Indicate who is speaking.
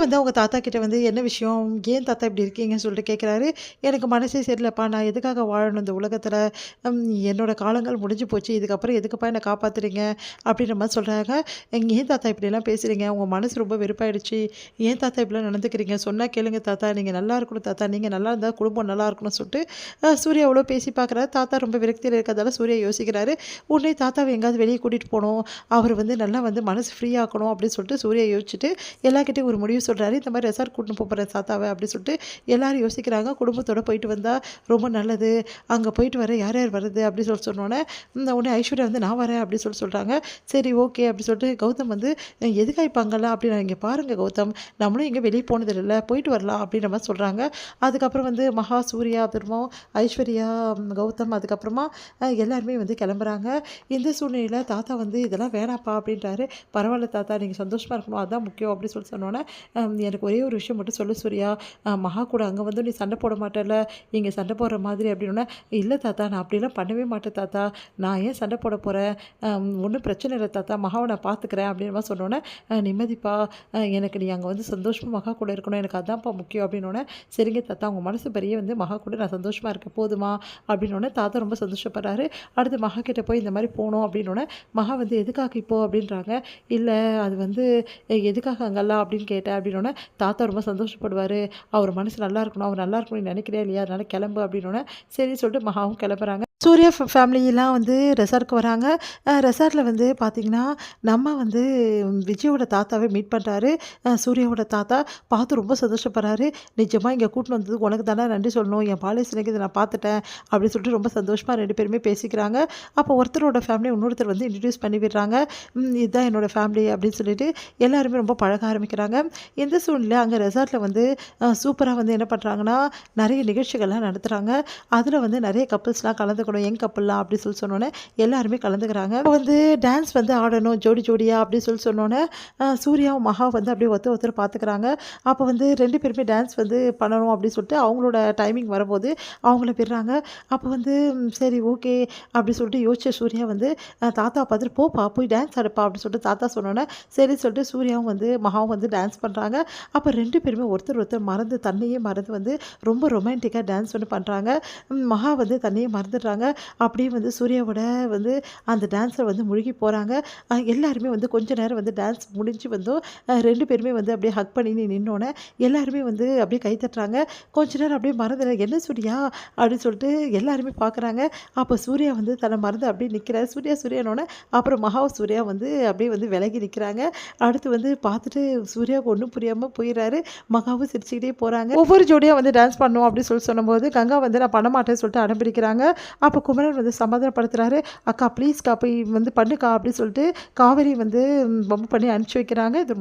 Speaker 1: வந்து அவங்க தாத்தா கிட்ட வந்து என்ன விஷயம்? ஏன் தாத்தா இப்படி இருக்கீங்கன்னு சொல்லிட்டு கேட்குறாரு. எனக்கு மனசே சரியில்லப்பா. நான் எதுக்காக வாழணும் இந்த உலகத்தில? ம் என்னோட காலங்கள் முடிஞ்சு போச்சு. இதுக்கப்புறம் எதுக்குப்பா என்ன காப்பாத்துறீங்க? அப்படின்ற மாரி சொல்றாங்க. ஏன் தாத்தா இப்படிலாம் பேசுறீங்க? உங்க மனசு ரொம்ப வெறுப்பாயிடுச்சு. ஏன் தாத்தா இப்படிலாம் நடந்துக்கிறீங்க? சொன்னா கேளுங்க தாத்தா. நீங்க நல்லா இருக்கணும் தாத்தா. நீங்க நல்லா இருந்தா குடும்பம் நல்லா இருக்கணும்னு சொல்லிட்டு சூர்யா எவ்வளோ பேசி பார்க்குறாரு. தாத்தா ரொம்ப விரக்தியில இருக்கிறதால சூர்யா யோசிக்கிறாரு. உடனே தாத்தாவ எங்கேயாவது வெளிய கூட்டிட்டு போணும். அவர் வந்து நல்லா வந்து மனசு ஃப்ரீ ஆக்கணும் அப்படின்னு சொல்லிட்டு சூர்யா யோசிச்சுட்டு எல்லார்கிட்டயும் ஒரு முடிவு சொல்றாரு. இந்த மாரி ரெசார்ட் கூட்டின்னு போறேன் தாத்தாவ அப்படின்னு சொல்லிட்டு எல்லாரும் யோசிக்கிறாங்க. குடும்பத்தோட போயிட்டு வந்தா ரொம்ப நல்லது. அங்க போயிட்டு வர யார் யார் வர்றது அப்படின்னு சொல்லி சொன்னோனே, உடனே ஐஸ்வர்யா வந்து நான் வரேன் அப்படின்னு சொல்றாங்க. சரி ஓகே அப்படின்னு சொல்லிட்டு கௌதம் வந்து எதுக்கா இப்ப அங்கலாம் அப்படின்னு இங்க பாருங்க கௌதம், நம்மளும் எங்கேயும் வெளிய போனது இல்லைல்ல, போயிட்டு வரலாம் அப்படின்ற மாரி சொல்றாங்க. அதுக்கப்புறம் வந்து மகா, சூர்யா, அப்புறமா ஐஸ்வர்யா, கௌதம் அதுக்கப்புறமா எல்லாருமே வந்து கிளம்புறாங்க. இந்த சூழ்நிலையில தாத்தா வந்து இதெல்லாம் வேணாம்ப்பா அப்படின்றாரு. பரவாயில்ல தாத்தா நீங்க சந்தோஷமா இருக்கணும். அதான் முக்கியம் அப்படின்னு சொன்னோனே, எனக்கு ஒரே ஒரு விஷயம் மட்டும் சொல்லு சூர்யா, மகா கூட அங்க வந்து நீ சண்டை போட மாட்டல்ல, இங்க சண்டை போடுற மாதிரி அப்படின்னோனே, இல்ல தாத்தா நான் அப்படிலாம் பண்ணவே மாட்டேன் தாத்தா. நான் ஏன் சண்டை போட போறேன்? ஒண்ணும் பிரச்சனை இல்ல தாத்தா. மகாவ நான் பார்த்துக்கிறேன் அப்படின்ற மாரி சொன்னோனே, நிம்மதிப்பா. எனக்கு நீ அங்க வந்து சந்தோஷமா மகா கூட இருக்கணும். எனக்கு அதான்ப்பா முக்கியம் அப்படின்னோனே, சரிங்க தாத்தா உங்க மனசு படியே வந்து மகா கூட நான் சந்தோஷமா இருக்கேன் போதுமா? அப்படின்னோனே தாத்தா ரொம்ப சந்தோஷப்படுறாரு. அடுத்து மகா கிட்ட போய் இந்த மாரி போனோம் அப்படின்னோனே, மகா வந்து எதுக்காக இப்போ அப்படின்றாங்க. இல்ல அது வந்து எதுக்காக அங்கலாம் அப்படின்னு கேட்டேன் அப்படின்னோனே, தாத்தா ரொம்ப சந்தோஷப்படுவாரு. அவர் மனசு நல்லா இருக்கணும். அவர் நல்லா இருக்கணும்னு நினைக்கிறே இல்லையா? அதனால கிளம்பு அப்படின்னோனே, சரின்னு சொல்லிட்டு மகாவும் கிளம்புறாங்க. சூர்யா ஃபேமிலிலாம் வந்து ரெசார்ட்க்கு வராங்க. ரெசார்ட்ல வந்து பார்த்தீங்கன்னா, நம்ம வந்து விஜயோட தாத்தாவ மீட் பண்றாரு. சூர்யாவோட தாத்தா பார்த்து ரொம்ப சந்தோஷப்படுறாரு. நிஜமா இங்க கூட்டின்னு வந்ததுக்கு உனக்கு தானே நன்றி சொல்லணும். என் பாலிய சிநேகிதத நான் பார்த்துட்டேன் அப்படின்னு சொல்லிட்டு ரொம்ப சந்தோஷமா 2 பேருமே பேசிக்கிறாங்க. அப்போ ஒருத்தரோட ஃபேமிலி இன்னொருத்தர் வந்து இன்ட்ரோடியூஸ் பண்ணி விடுறாங்க. இதுதான் என்னோட ஃபேமிலி அப்படின்னு சொல்லிட்டு எல்லாருமே ரொம்ப பழக ஆரம்பிக்கிறாங்க. இந்த சூழ்நிலை அங்க ரெசார்ட்ல வந்து சூப்பரா வந்து என்ன பண்றாங்கன்னா, நெறைய நிகழ்ச்சிகள்லாம் நடத்துறாங்க. அதுல வந்து நெறைய கப்பிள்ஸ்லாம் கலந்துக்கணும். யங் கப்பிள்லாம் அப்படி சொன்னோனே எல்லாருமே கலந்துக்கிறாங்க. அப்போ வந்து டான்ஸ் வந்து ஆடணும் ஜோடி ஜோடியா அப்படி சொன்னோனே, சூர்யாவும் மகா வந்து அப்படியே ஒருத்தர் பார்த்துக்கிறாங்க. அப்போ வந்து 2 பேருமே டான்ஸ் வந்து பண்ணணும் அப்படின்னு சொல்லிட்டு அவங்களோட டைமிங் வரும்போது அவங்கள விடுறாங்க. அப்போ வந்து சரி ஓகே அப்படி சொல்லிட்டு யோசிச்ச சூர்யா வந்து தாத்தாவ பார்த்துட்டு போப்பா போய் டான்ஸ் ஆடுப்பா அப்படின்னு சொல்லிட்டு தாத்தா சொன்னோனே, சரின்னு சொல்லிட்டு சூர்யாவும் வந்து மகாவும் வந்து டான்ஸ் பண்றாங்க. அப்போ 2 பேருமே ஒருத்தர் மறந்து தன்னையே மறந்து வந்து ரொம்ப ரொமான்டிக்கா டான்ஸ் வந்து பண்றாங்க. மகா வந்து தன்னையே மறந்துடுறாங்க. அப்படியே வந்து சூர்யாவோட வந்து அந்த டான்ஸ்ல வந்து முழுகி போறாங்க. எல்லாருமே வந்து கொஞ்ச நேரம் வந்து டான்ஸ் முடிஞ்சு வந்தும் 2 பேருமே வந்து அப்படியே ஹக் பண்ணி நின்னோனே எல்லாருமே வந்து அப்படியே கை தட்டுறாங்க. கொஞ்ச நேரம் அப்படியே மறந்துடுற என்ன சூர்யா அப்படின்னு சொல்லிட்டு எல்லாருமே பார்க்குறாங்க. அப்போ சூர்யா வந்து தன்னை மறந்து அப்படியே நிற்கிறாரு. சூர்யானோனே அப்புறம் மகாவும் சூர்யா வந்து அப்படியே வந்து விலகி நிற்கிறாங்க. அடுத்து வந்து பார்த்துட்டு சூர்யாவுக்கு ஒன்றும் புரியாமல் போயிடுறாரு. மகாவும் சிரிச்சுக்கிட்டே போறாங்க. ஒவ்வொரு ஜோடியா வந்து டான்ஸ் பண்ணணும் அப்படின்னு சொன்னபோது கங்கா வந்து நான் பண்ண மாட்டேன்னு சொல்லிட்டு அடம்பிடிக்கிறாங்க. அப்போ குமரன் வந்து சமாதானப்படுத்துறாரு. அக்கா ப்ளீஸ்க்கா போய் வந்து பண்ணுக்கா அப்படின்னு சொல்லிட்டு காவேரி வந்து பம்ப் பண்ணி அனுப்பிச்சு வைக்கிறாங்க. இது